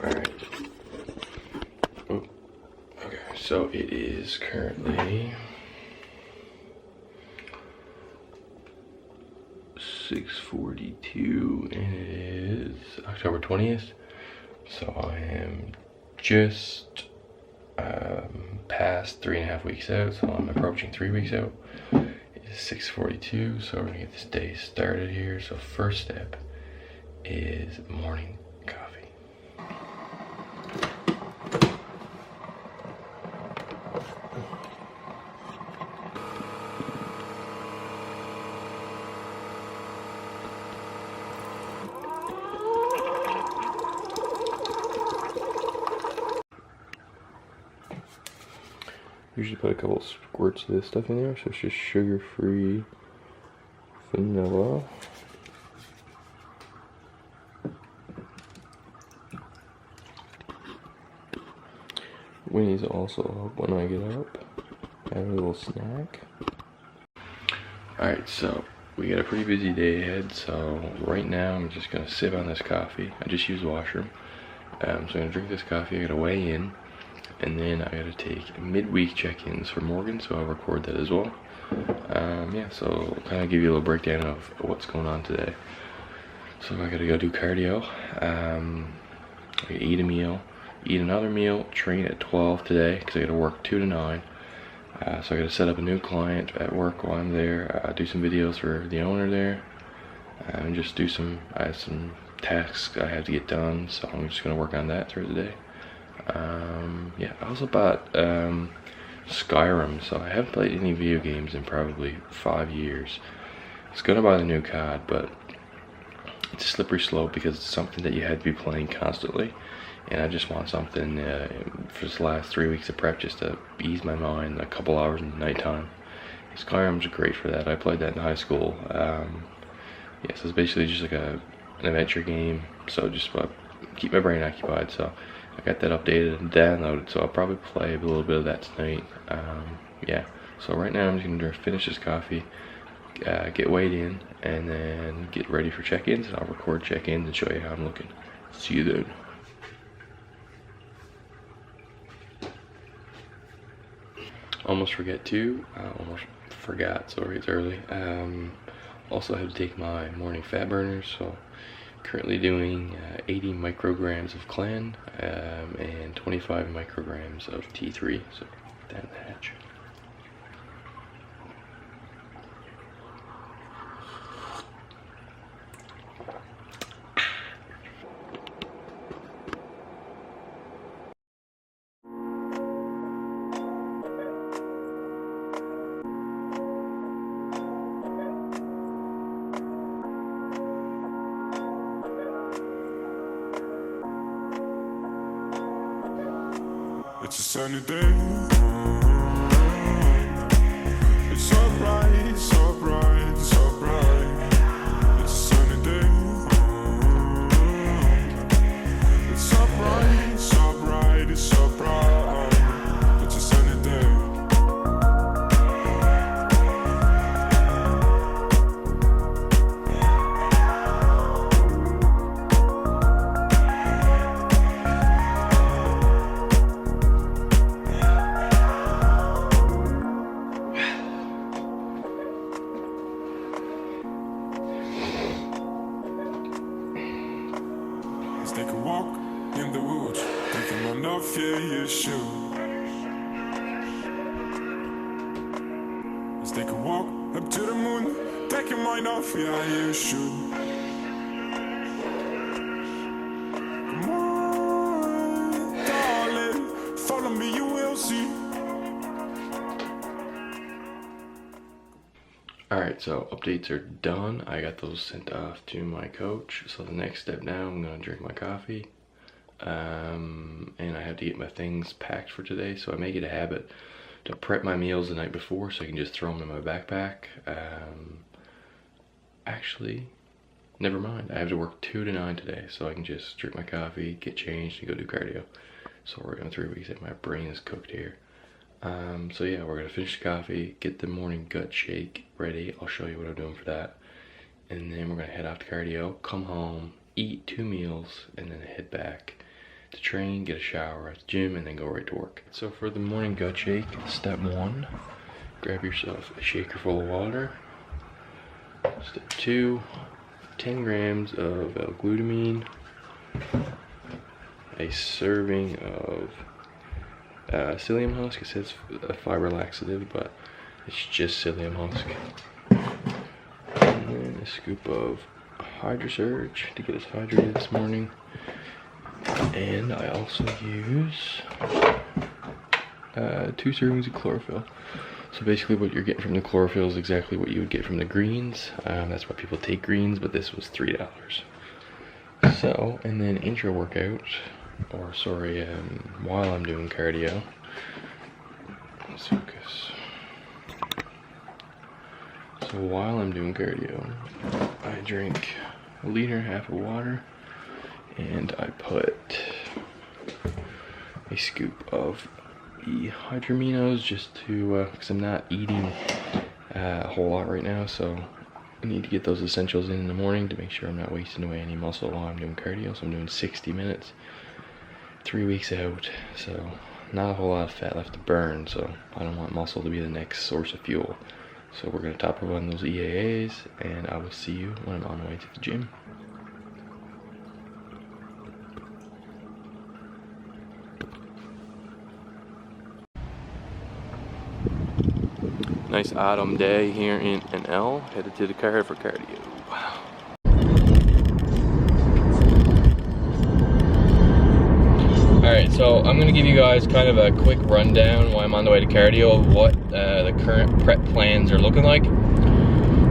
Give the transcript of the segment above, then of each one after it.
Alright. Oh, okay, so it is currently 6:42 and it is October 20th. So I am just past 3.5 weeks out, so I'm approaching 3 weeks out. It's 6:42, so we're gonna get this day started here. So first step is morning coffee. Usually put a couple squirts of this stuff in there, so it's just sugar-free vanilla. Winnie's also up when I get up. Have a little snack. Alright, so we got a pretty busy day ahead, so right now I'm just gonna sip on this coffee. I just used the washroom. So I'm gonna drink this coffee, I gotta weigh in, and then I gotta take midweek check-ins for Morgan, so I'll record that as well. Yeah, so I'll kind of give you a little breakdown of what's going on today. So I gotta go do cardio, I gotta eat a meal, eat another meal, train at 12 today, because I gotta work 2 to 9. So I gotta set up a new client at work while I'm there, do some videos for the owner there, and just do I have some tasks I have to get done, so I'm just gonna work on that through the day. Yeah, I also bought Skyrim, so I haven't played any video games in probably 5 years. I was gonna buy the new COD, but it's a slippery slope because it's something that you had to be playing constantly, and I just want something for this last 3 weeks of prep just to ease my mind a couple hours in the nighttime. Skyrim's great for that. I played that in high school. Yeah, so it's basically just like an adventure game, so just keep my brain occupied. So I got that updated and downloaded, so I'll probably play a little bit of that tonight. Yeah, so right now I'm just gonna finish this coffee, get weighed in, and then get ready for check-ins, and I'll record check-ins and show you how I'm looking. See you then. Almost forgot, sorry, it's early. Also have to take my morning fat burners, so currently doing 80 micrograms of Clan and 25 micrograms of T3, so down the hatch. It's a sunny day. It's so bright, so bright, so bright. It's a sunny day. It's so bright, so bright, it's so bright. It's a sunny day. Take a walk in the woods, taking one off, yeah, you should. Let's take a walk up to the moon, take your mind off, yeah, you should. Come on, darling, follow me, you will see. Alright, so updates are done. I got those sent off to my coach. So the next step now, I'm gonna drink my coffee. And I have to get my things packed for today. So I make it a habit to prep my meals the night before so I can just throw them in my backpack. Actually, never mind. I have to work 2 to 9 today. So I can just drink my coffee, get changed, and go do cardio. So we're in 3 weeks and my brain is cooked here. So yeah, we're gonna finish the coffee, get the morning gut shake ready. I'll show you what I'm doing for that. And then we're gonna head off to cardio, come home, eat 2 meals, and then head back to train, get a shower at the gym, and then go right to work. So for the morning gut shake, step 1, grab yourself a shaker full of water. Step 2, 10 grams of L-glutamine, a serving of psyllium husk. It says a fiber laxative, but it's just psyllium husk. And then a scoop of Hydrosurge to get us hydrated this morning. And I also use 2 servings of chlorophyll. So basically what you're getting from the chlorophyll is exactly what you would get from the greens. That's why people take greens, but this was $3. So, and then intra workout, or sorry, while I'm doing cardio, let's focus. So while I'm doing cardio, I drink 1.5 liters of water, and I put a scoop of the hydroaminos just to, because I'm not eating a whole lot right now, so I need to get those essentials in the morning to make sure I'm not wasting away any muscle while I'm doing cardio. So I'm doing 60 minutes, 3 weeks out, so not a whole lot of fat left to burn, so I don't want muscle to be the next source of fuel. So we're going to top up on those EAAs, and I will see you when I'm on the way to the gym. Nice autumn day here in NL, headed to the car for cardio. Wow. Alright, so I'm going to give you guys kind of a quick rundown while I'm on the way to cardio of what the current prep plans are looking like.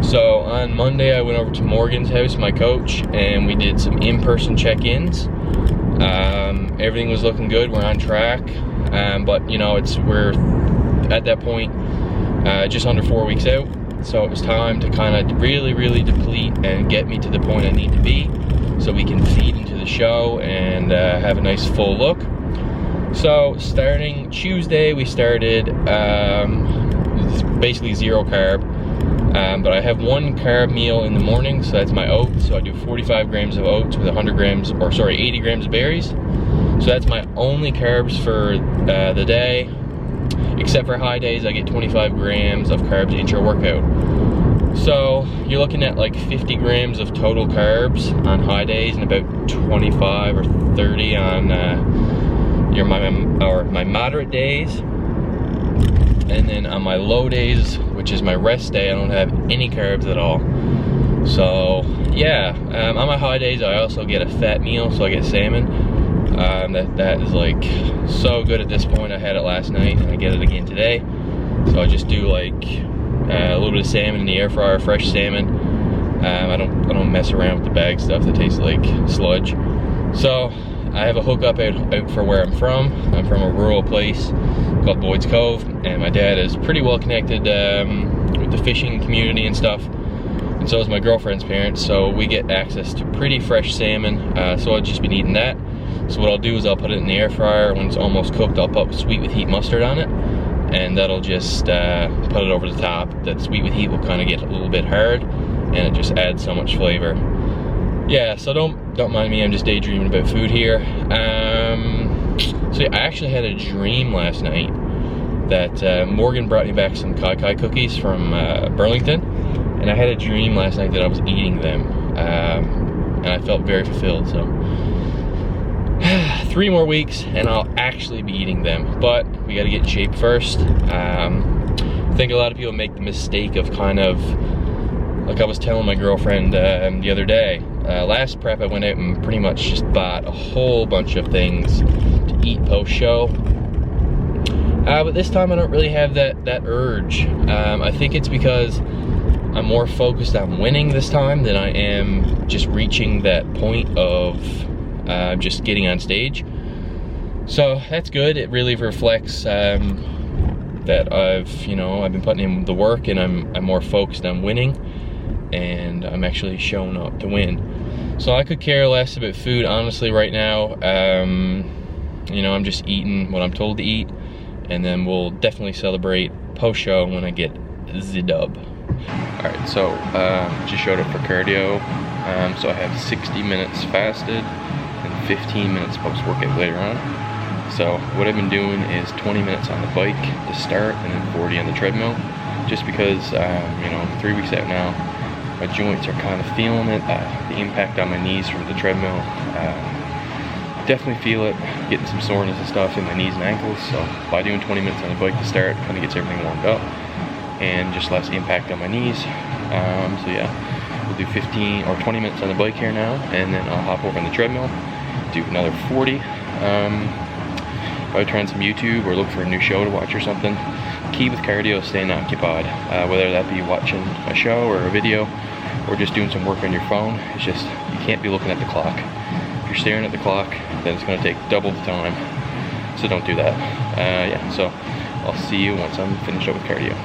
So on Monday I went over to Morgan's house, my coach, and we did some in-person check-ins. Everything was looking good, we're on track, but you know, we're at that point just under 4 weeks out, so it was time to kind of really deplete and get me to the point I need to be so we can feed into the show and have a nice full look. So starting Tuesday we started basically 0 carb, but I have 1 carb meal in the morning, so that's my oats. So I do 45 grams of oats with 80 grams of berries. So that's my only carbs for the day. Except for high days, I get 25 grams of carbs intra-workout. So you're looking at like 50 grams of total carbs on high days and about 25 or 30 on my moderate days. And then on my low days, which is my rest day, I don't have any carbs at all. So yeah, on my high days I also get a fat meal, so I get salmon. That is like so good at this point. I had it last night and I get it again today. So I just do like a little bit of salmon in the air fryer, fresh salmon. I don't mess around with the bag stuff that tastes like sludge. So I have a hookup out for where I'm from. I'm from a rural place called Boyd's Cove, and my dad is pretty well connected with the fishing community and stuff. And so is my girlfriend's parents, so we get access to pretty fresh salmon. So I've just been eating that. So what I'll do is I'll put it in the air fryer. When it's almost cooked, I'll put sweet with heat mustard on it, and that'll just put it over the top. That sweet with heat will kind of get a little bit hard, and it just adds so much flavor. Yeah, so don't mind me, I'm just daydreaming about food here. So yeah, I actually had a dream last night that Morgan brought me back some Kai Kai cookies from Burlington, and I had a dream last night that I was eating them, and I felt very fulfilled. So 3 more weeks and I'll actually be eating them, but we got to get in shape first. I think a lot of people make the mistake of kind of, like I was telling my girlfriend the other day, last prep I went out and pretty much just bought a whole bunch of things to eat post-show. But this time I don't really have that urge. I think it's because I'm more focused on winning this time than I am just reaching that point of just getting on stage. So that's good. It really reflects that I've been putting in the work, and I'm more focused on winning, and I'm actually showing up to win. So I could care less about food honestly right now. I'm just eating what I'm told to eat, and then we'll definitely celebrate post-show when I get the dub. Alright, so just showed up for cardio. So I have 60 minutes fasted and 15 minutes post-workout later on. So what I've been doing is 20 minutes on the bike to start and then 40 on the treadmill, just because, you know, I'm 3 weeks out now, my joints are kind of feeling it, the impact on my knees from the treadmill. Definitely feel it, getting some soreness and stuff in my knees and ankles, so by doing 20 minutes on the bike to start, kind of gets everything warmed up, and just less impact on my knees. So yeah, we'll do 15 or 20 minutes on the bike here now, and then I'll hop over on the treadmill, do another 40. Probably try on some YouTube or look for a new show to watch or something. Key with cardio is staying occupied, whether that be watching a show or a video or just doing some work on your phone. It's just, you can't be looking at the clock. If you're staring at the clock, then it's going to take double the time, so don't do that. Yeah, so I'll see you once I'm finished up with cardio.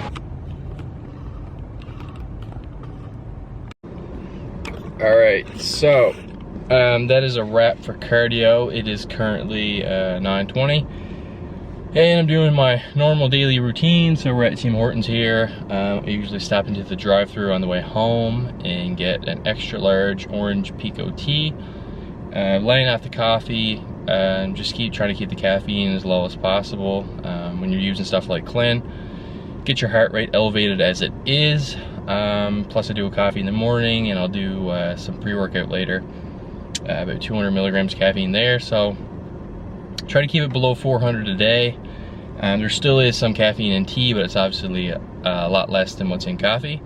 Alright, so that is a wrap for cardio. It is currently 9:20, and I'm doing my normal daily routine. So we're at Tim Hortons here. I usually stop into the drive-thru on the way home and get an extra large orange pico tea. Laying off the coffee, just trying to keep the caffeine as low as possible. When you're using stuff like Clen, get your heart rate elevated as it is. Plus I do a coffee in the morning, and I'll do some pre-workout later. About 200 milligrams caffeine there, so try to keep it below 400 a day. There still is some caffeine in tea, but it's obviously a lot less than what's in coffee.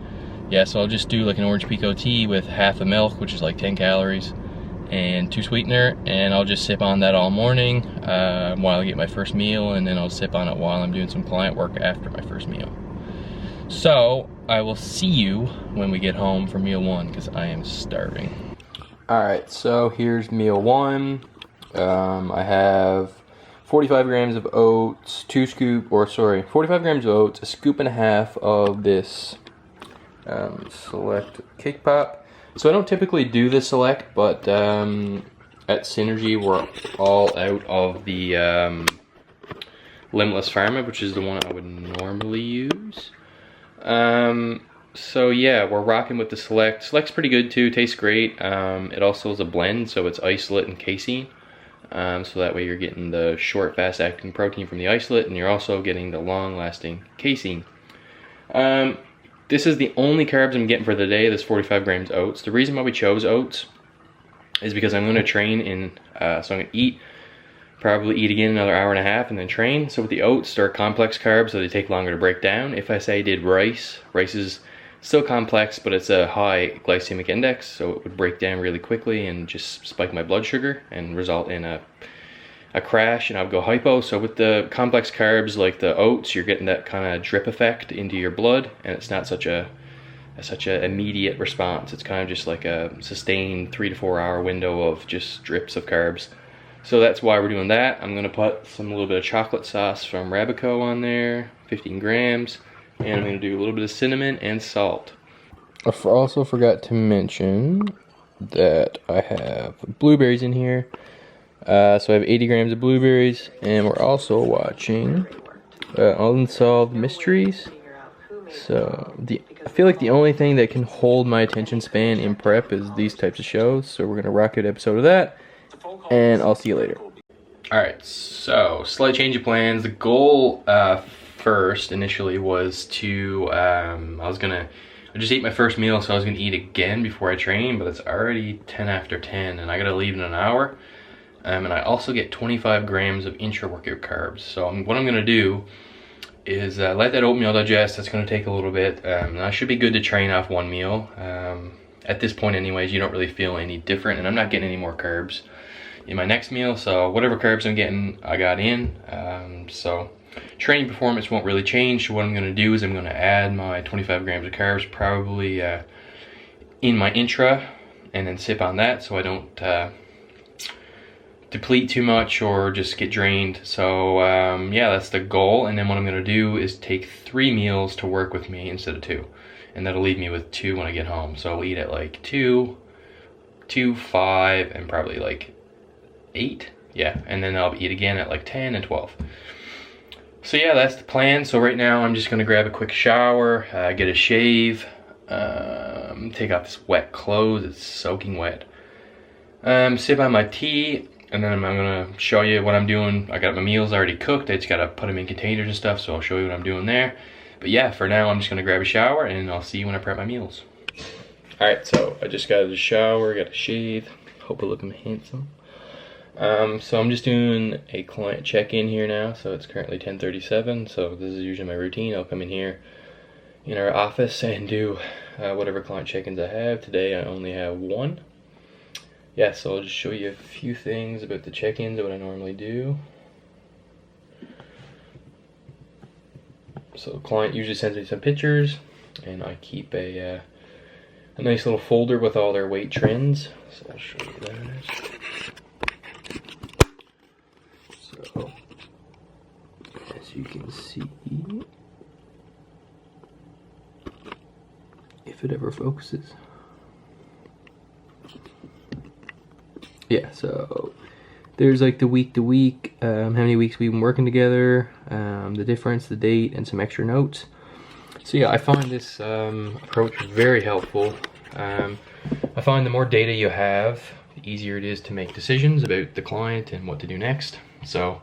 Yeah, so I'll just do like an orange pico tea with half the milk, which is like 10 calories, and 2 sweetener, and I'll just sip on that all morning while I get my first meal, and then I'll sip on it while I'm doing some client work after my first meal. So I will see you when we get home for meal 1, because I am starving. Alright, so here's meal 1. I have 45 grams of oats, 45 grams of oats, a scoop and a half of this Select Cake Pop. So I don't typically do the Select, but at Synergy we're all out of the Limitless Pharma, which is the one I would normally use. So yeah, we're rocking with the Select. Select's pretty good too, tastes great. It also is a blend, so it's isolate and casein. So that way you're getting the short, fast-acting protein from the isolate, and you're also getting the long-lasting casein. This is the only carbs I'm getting for the day, this 45 grams oats. The reason why we chose oats is because I'm going to train in, so I'm going to probably eat again another hour and a half and then train. So with the oats, they're complex carbs, so they take longer to break down. If I say I did rice is still complex, but it's a high glycemic index, so it would break down really quickly and just spike my blood sugar and result in a crash, and I would go hypo. So with the complex carbs like the oats, you're getting that kind of drip effect into your blood, and it's not such a immediate response. It's kind of just like a sustained 3 to 4 hour window of just drips of carbs. So that's why we're doing that. I'm gonna put a little bit of chocolate sauce from Rabico on there, 15 grams. And I'm going to do a little bit of cinnamon and salt. I also forgot to mention that I have blueberries in here. So I have 80 grams of blueberries. And we're also watching Unsolved Mysteries. So I feel like the only thing that can hold my attention span in prep is these types of shows. So we're going to rock an episode of that. And I'll see you later. Alright, so slight change of plans. The goal first initially was to I just ate my first meal, so I was gonna eat again before I train, but it's already 10 after 10 and I gotta leave in an hour. And I also get 25 grams of intra-workout carbs. So what I'm gonna do is let that oatmeal digest. That's gonna take a little bit, and I should be good to train off 1 meal. At this point anyways, you don't really feel any different, and I'm not getting any more carbs in my next meal, so whatever carbs I'm getting, I got in. So training performance won't really change. So what I'm going to do is I'm going to add my 25 grams of carbs probably in my intra, and then sip on that so I don't deplete too much or just get drained. So yeah, that's the goal. And then what I'm going to do is take 3 meals to work with me instead of 2, and that'll leave me with 2 when I get home. So I'll eat at like 2, 5, and probably like 8. Yeah, and then I'll eat again at like 10 and 12. So yeah, that's the plan. So right now I'm just gonna grab a quick shower, get a shave, Take off this wet clothes, it's soaking wet. Sip on my tea, and then I'm gonna show you what I'm doing. I got my meals already cooked, I just gotta put them in containers and stuff, so I'll show you what I'm doing there. But yeah, for now I'm just gonna grab a shower and I'll see you when I prep my meals. Alright, so I just got out of the shower, got a shave, hope I'm looking handsome. So I'm just doing a client check-in here now, so it's currently 10:37, so this is usually my routine. I'll come in here in our office and do whatever client check-ins I have. Today I only have one. Yeah, so I'll just show you a few things about the check-ins and what I normally do. So the client usually sends me some pictures, and I keep a nice little folder with all their weight trends. So I'll show you that. So, as you can see, if it ever focuses. Yeah, so there's like the week to week, how many weeks we've been working together, the difference, the date, and some extra notes. So yeah, I find this approach very helpful. I find the more data you have, the easier it is to make decisions about the client and what to do next. So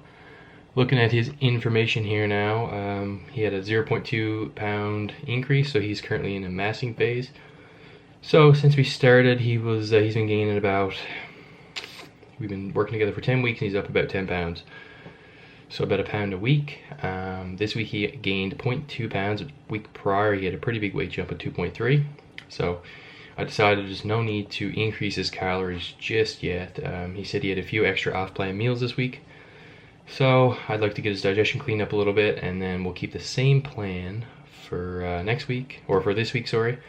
looking at his information here now, he had a 0.2 pound increase, so he's currently in a massing phase. So since we started, he's been gaining about, we've been working together for 10 weeks and he's up about 10 pounds. So about a pound a week. This week he gained 0.2 pounds. A week prior he had a pretty big weight jump of 2.3. So I decided there's no need to increase his calories just yet. He said he had a few extra off-plan meals this week. So I'd like to get his digestion cleaned up a little bit, and then we'll keep the same plan for next week, or for this week, sorry.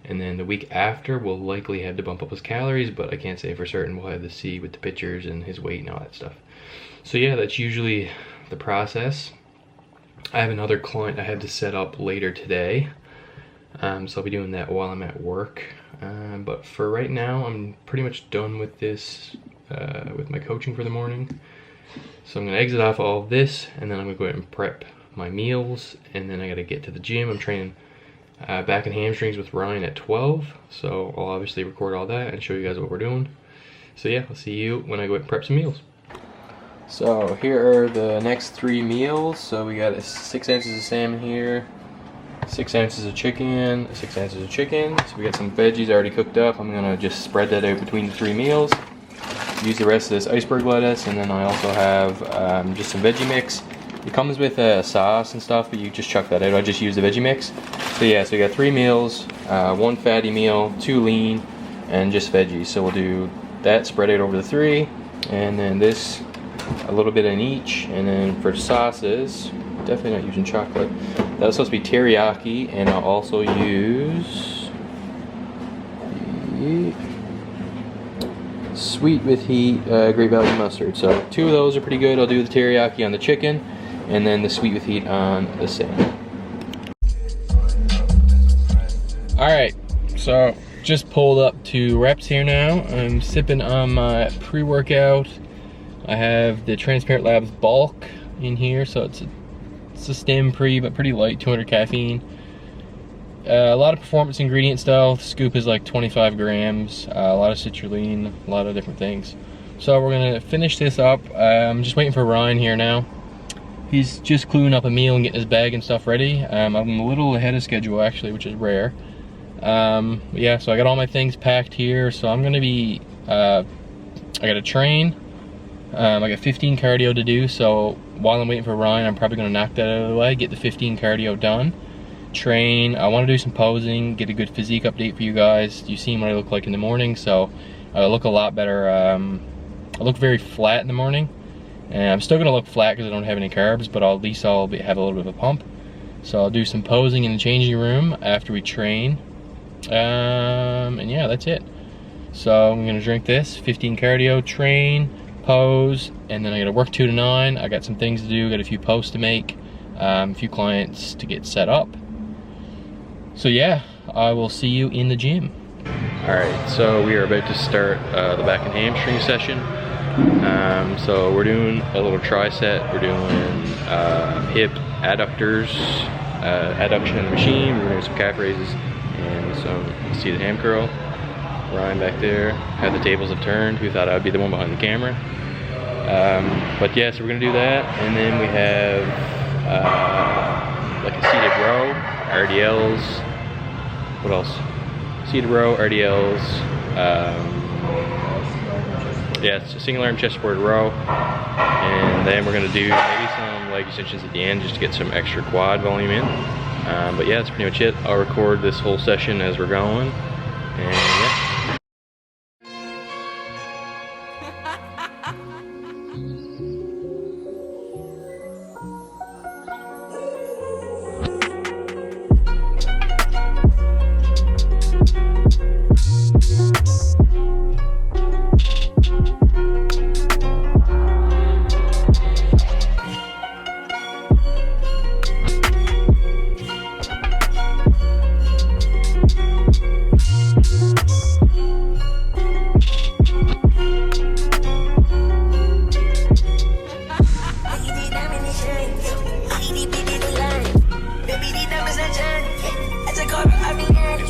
And then the week after, we'll likely have to bump up his calories, but I can't say for certain. We'll have to see with the pictures and his weight and all that stuff. So yeah, that's usually the process. I have another client I have to set up later today. So I'll be doing that while I'm at work. But for right now, I'm pretty much done with this, with my coaching for the morning. So I'm gonna exit off all of this, and then I'm gonna go ahead and prep my meals, and then I gotta get to the gym. I'm training back and hamstrings with Ryan at 12, so I'll obviously record all that and show you guys what we're doing. So yeah, I'll see you when I go ahead and prep some meals. So here are the next 3 meals. So we got 6 ounces of salmon here, 6 ounces of chicken, 6 ounces of chicken. So we got some veggies already cooked up. I'm gonna just spread that out between the 3 meals. Use the rest of this iceberg lettuce, and then I also have just some veggie mix. It comes with a sauce and stuff, but you just chuck that out. I just use the veggie mix. So yeah, so we got 3 meals, 1 fatty meal, 2 lean, and just veggies. So we'll do that spread out over the 3, and then this, a little bit in each. And then for sauces, definitely not using chocolate. That was supposed to be teriyaki, and I'll also use the sweet with heat Great Value mustard. So 2 of those are pretty good. I'll do the teriyaki on the chicken, and then the sweet with heat on the salmon. Alright, so just pulled up to reps here now. I'm sipping on my pre-workout. I have the Transparent Labs bulk in here, so it's a stem pre, but pretty light, 200 caffeine. A lot of performance ingredient stuff. The scoop is like 25 grams, a lot of citrulline, a lot of different things. So we're gonna finish this up. I'm just waiting for Ryan here now. He's just cluing up a meal and getting his bag and stuff ready. I'm a little ahead of schedule actually, which is rare. Yeah, so I got all my things packed here. So I'm gonna be, I gotta train. I got 15 cardio to do. So while I'm waiting for Ryan, I'm probably gonna knock that out of the way, get the 15 cardio done. Train. I want to do some posing, get a good physique update for you guys. You've seen what I look like in the morning, so I look a lot better. I look very flat in the morning, and I'm still gonna look flat because I don't have any carbs, but at least I'll have a little bit of a pump. So I'll do some posing in the changing room after we train, and yeah, that's it. So I'm gonna drink this 15 cardio, train, pose, and then I gotta work 2 to 9. I got some things to do, got a few posts to make, a few clients to get set up. So yeah, I will see you in the gym. Alright, so we are about to start the back and hamstring session. So we're doing a little tricep, we're doing hip adductors, adduction in the machine, we're doing some calf raises, and So you see the ham curl. Ryan back there. Had the tables have turned. Who thought I would be the one behind the camera? But yeah, so we're gonna do that, and then we have like a seated row, RDLs. What else? Seated row, RDLs. Yeah, it's a single arm chest supported row, and then we're gonna do maybe some leg extensions at the end just to get some extra quad volume in. But yeah, that's pretty much it. I'll record this whole session as we're going, and yeah.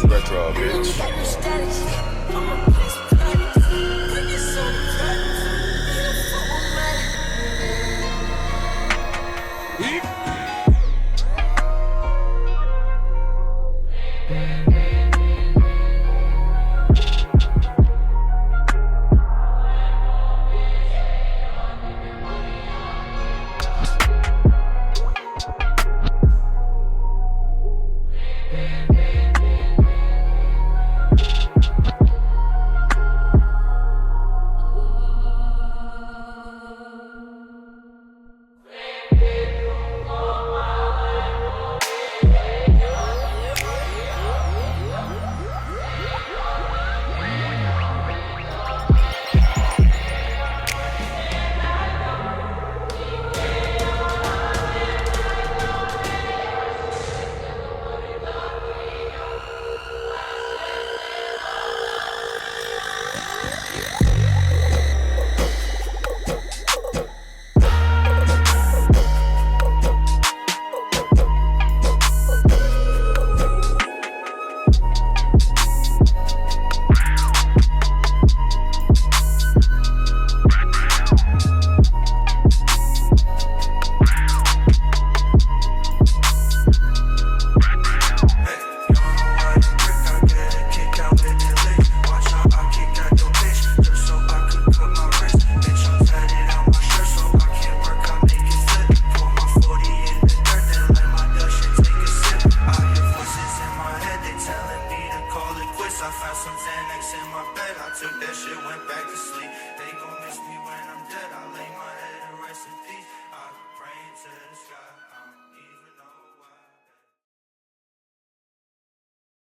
Retro, bitch.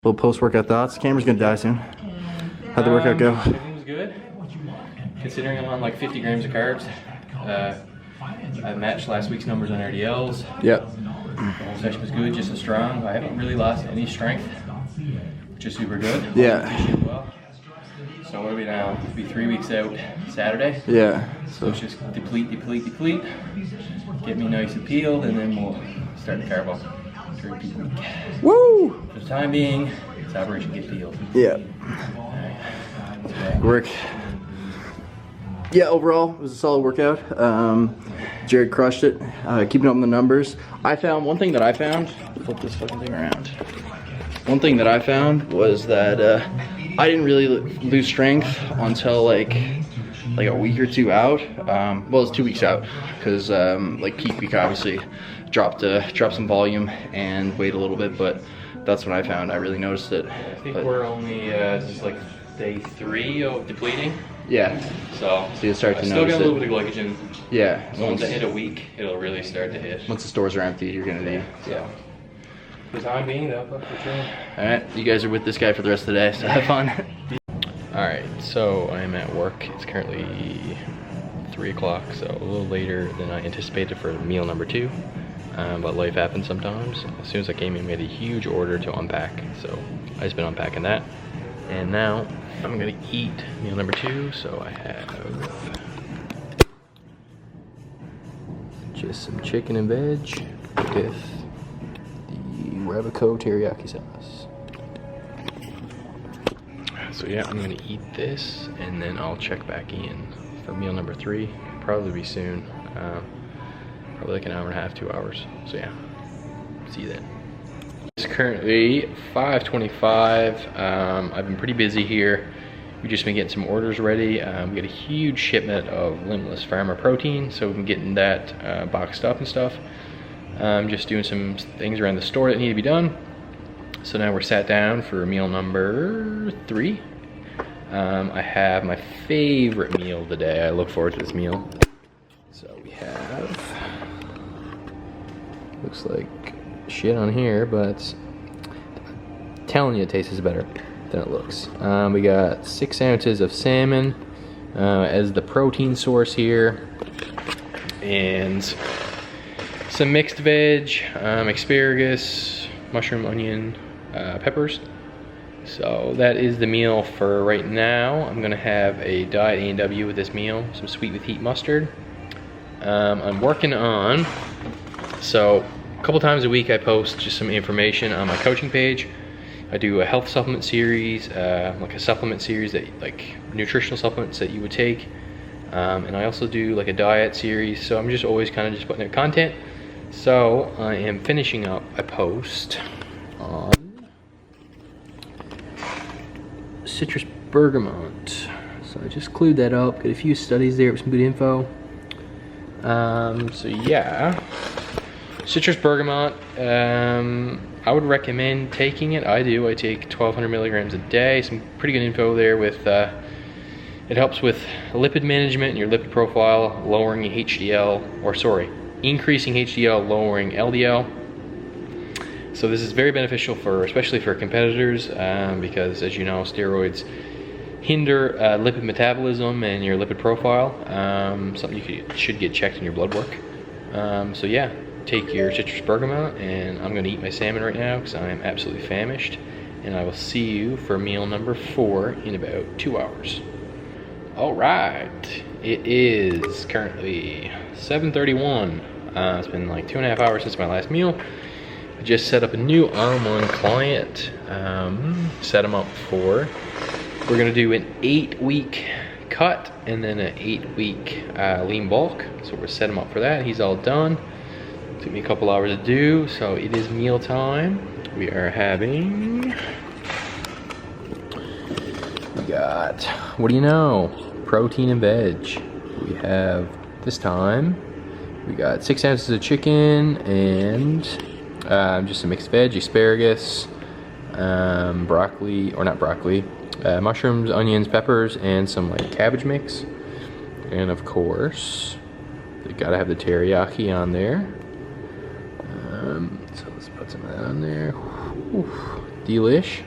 Little post-workout thoughts. Camera's gonna die soon. How'd the workout go? Everything was good. Considering I'm on like 50 grams of carbs. I matched last week's numbers on RDLs. Yep. The whole session was good, just as strong. I haven't really lost any strength, which is super good. Yeah. So what are we now? It'll be 3 weeks out Saturday. Yeah. So it's just deplete. Get me nice and peeled, and then we'll start the carb up. 3 peak week. Woo! For the time being, it's Operation Get Peeled. Yeah. Alright. Work. Yeah, overall, it was a solid workout. Jared crushed it, keeping up on the numbers. I found, one thing that I found, flip this fucking thing around. One thing that I found was that I didn't really lose strength until like a week or two out. Well, it's 2 weeks out, because like peak week obviously dropped some volume and weight a little bit, but that's when I found I really noticed it. I think we're only just like day 3 of depleting. Yeah. So you start to still notice got a little bit of glycogen. Yeah. So once I hit a week, it'll really start to hit. Once the stores are empty, you're gonna need. Yeah. For the time being, though, fuck the train. All right, you guys are with this guy for the rest of the day, so have fun. All right, so I'm at work. It's currently 3 o'clock, so a little later than I anticipated for meal number 2. But life happens sometimes. As soon as I came in, we had a huge order to unpack, so I just been unpacking that. And now I'm gonna eat meal number 2. So I have just some chicken and veg with the Ravico teriyaki sauce. So yeah, I'm gonna eat this and then I'll check back in for meal number 3. Probably be soon. Probably like an hour and a half, 2 hours. So yeah, see you then. It's currently 5:25. I've been pretty busy here. We've just been getting some orders ready. We got a huge shipment of Limitless Farmer protein, so we've been getting that boxed up and stuff. Just doing some things around the store that need to be done. So now we're sat down for meal number 3. I have my favorite meal of the day. I look forward to this meal. So we have, looks like shit on here, but I'm telling you it tastes better than it looks. We got 6 ounces of salmon as the protein source here, and some mixed veg, asparagus, mushroom, onion, peppers. So that is the meal for right now. I'm gonna have a diet A&W with this meal, some sweet with heat mustard. I'm working on, so a couple times a week I post just some information on my coaching page. I do a health supplement series, like a supplement series that, like nutritional supplements that you would take. And I also do like a diet series, so I'm just always kind of just putting out content. So I am finishing up a post on citrus bergamot. So I just clued that up, got a few studies there with some good info. So yeah, citrus bergamot, I would recommend taking it. I do. I take 1,200 milligrams a day. Some pretty good info there with, it helps with lipid management and your lipid profile, lowering HDL, or sorry, increasing HDL, lowering LDL. So this is very beneficial for, especially for competitors, because as you know, steroids hinder lipid metabolism and your lipid profile. Something you should get checked in your blood work. So yeah, take your citrus bergamot, and I'm gonna eat my salmon right now because I am absolutely famished. And I will see you for meal number 4 in about 2 hours. All right, it is currently 7:31. It's been like 2.5 hours since my last meal. I just set up a new online client, set him up for, we're gonna do an 8-week cut and then an 8-week lean bulk. So we're set him up for that. He's all done. Took me a couple hours to do, so it is meal time. We are having, we got, what do you know? Protein and veg. We have, this time, we got 6 ounces of chicken and just some mixed veg, asparagus, broccoli, or not broccoli, mushrooms, onions, peppers, and some like cabbage mix. And of course, they gotta have the teriyaki on there. So let's put some of that on there. Oof, delish.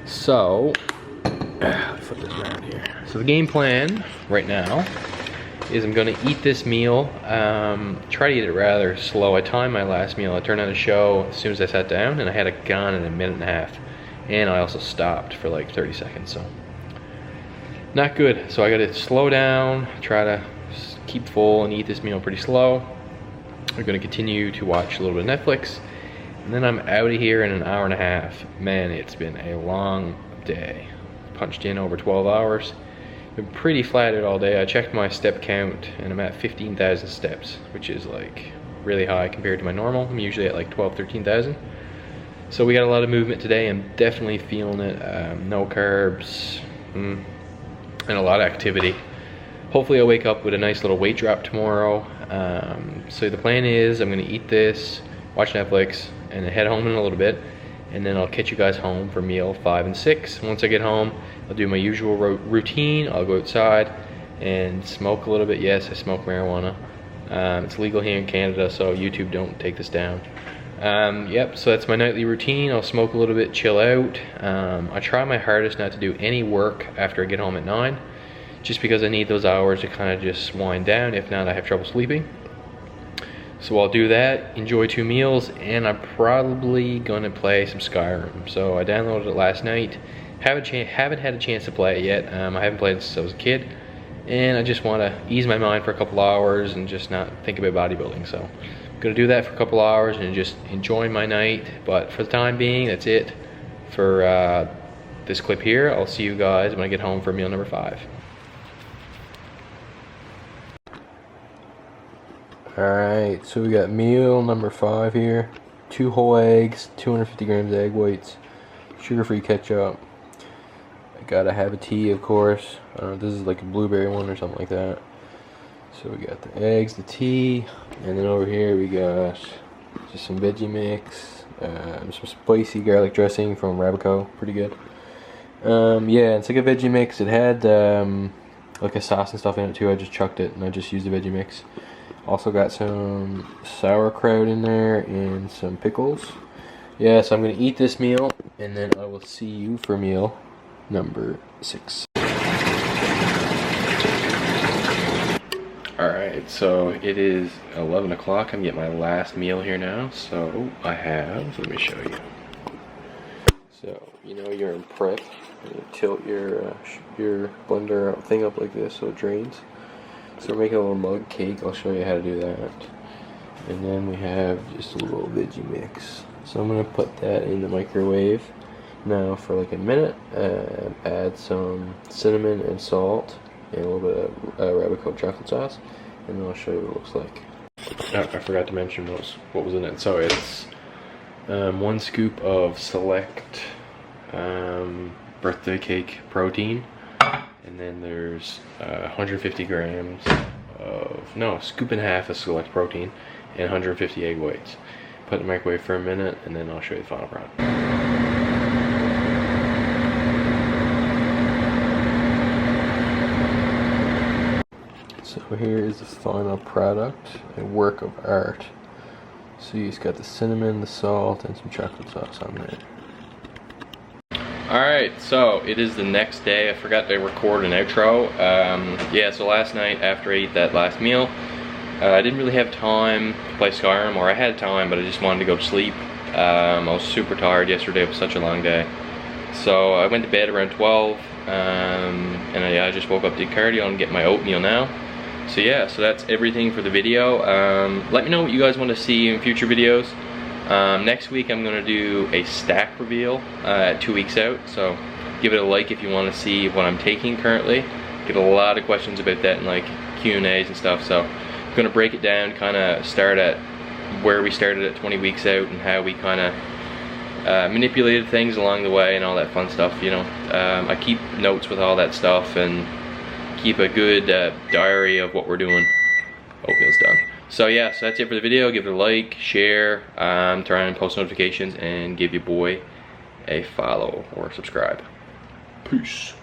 So, let's flip this around here. So the game plan right now is I'm gonna eat this meal, try to eat it rather slow. I timed my last meal. I turned on a show as soon as I sat down, and I had it gone in a minute and a half. And I also stopped for like 30 seconds, so not good. So I gotta slow down, try to keep full and eat this meal pretty slow. We're gonna continue to watch a little bit of Netflix, and then I'm out of here in an hour and a half. Man, it's been a long day. Punched in over 12 hours. Been pretty flattered all day. I checked my step count and I'm at 15,000 steps, which is like really high compared to my normal. I'm usually at like 12, 13,000. So we got a lot of movement today. I'm definitely feeling it. No carbs, and a lot of activity. Hopefully I'll wake up with a nice little weight drop tomorrow. So the plan is I'm gonna eat this, watch Netflix, and then head home in a little bit. And then I'll catch you guys home for meal 5 and 6. Once I get home, I'll do my usual routine. I'll go outside and smoke a little bit. Yes, I smoke marijuana. It's legal here in Canada, so YouTube, don't take this down. Yep, so that's my nightly routine. I'll smoke a little bit, chill out. I try my hardest not to do any work after I get home at 9, just because I need those hours to kind of just wind down. If not, I have trouble sleeping. So I'll do that, enjoy 2 meals, and I'm probably gonna play some Skyrim. So I downloaded it last night. Haven't had a chance to play it yet. I haven't played it since I was a kid, and I just want to ease my mind for a couple hours and just not think about bodybuilding. So I'm gonna do that for a couple hours and just enjoy my night. But for the time being, that's it for this clip here. I'll see you guys when I get home for meal number 5. Alright, so we got meal number 5 here. 2 whole eggs, 250 grams of egg whites, sugar-free ketchup. I gotta have a tea, of course. I don't know if this is like a blueberry one or something like that. So we got the eggs, the tea, and then over here we got just some veggie mix, some spicy garlic dressing from Rabico, pretty good. Yeah, it's like a veggie mix. It had like a sauce and stuff in it too. I just chucked it and I just used the veggie mix. Also got some sauerkraut in there and some pickles. Yeah, so I'm gonna eat this meal and then I will see you for meal number 6. Alright, so it is 11 o'clock. I'm getting my last meal here now. So I have, let me show you. So, you know you're in prep. You tilt your blender thing up like this so it drains. So we're making a little mug cake. I'll show you how to do that. And then we have just a little veggie mix. So I'm going to put that in the microwave now for like a minute. Add some cinnamon and salt and a little bit of Rabico chocolate sauce. And then I'll show you what it looks like. Oh, I forgot to mention what was in it. So it's 1 scoop of select birthday cake protein. And then there's 150 grams of, no, scoop and a half of select protein and 150 egg whites. Put in the microwave for a minute and then I'll show you the final product. So here is the final product, a work of art. So you just got the cinnamon, the salt, and some chocolate sauce on there. Alright, so it is the next day. I forgot to record an outro. Yeah, so last night after I ate that last meal, I didn't really have time to play Skyrim, or I had time, but I just wanted to go to sleep. I was super tired yesterday. It was such a long day. So I went to bed around 12, and I just woke up, did cardio, and get my oatmeal now. So yeah, so that's everything for the video. Let me know what you guys want to see in future videos. Next week I'm going to do a stack reveal 2 weeks out, so give it a like if you want to see what I'm taking currently. Get a lot of questions about that in like Q&As and stuff, so I'm going to break it down, kind of start at where we started at 20 weeks out and how we kind of manipulated things along the way and all that fun stuff, you know. I keep notes with all that stuff and keep a good diary of what we're doing. Oatmeal's done. So yeah, so that's it for the video. Give it a like, share, turn on post notifications, and give your boy a follow or subscribe. Peace.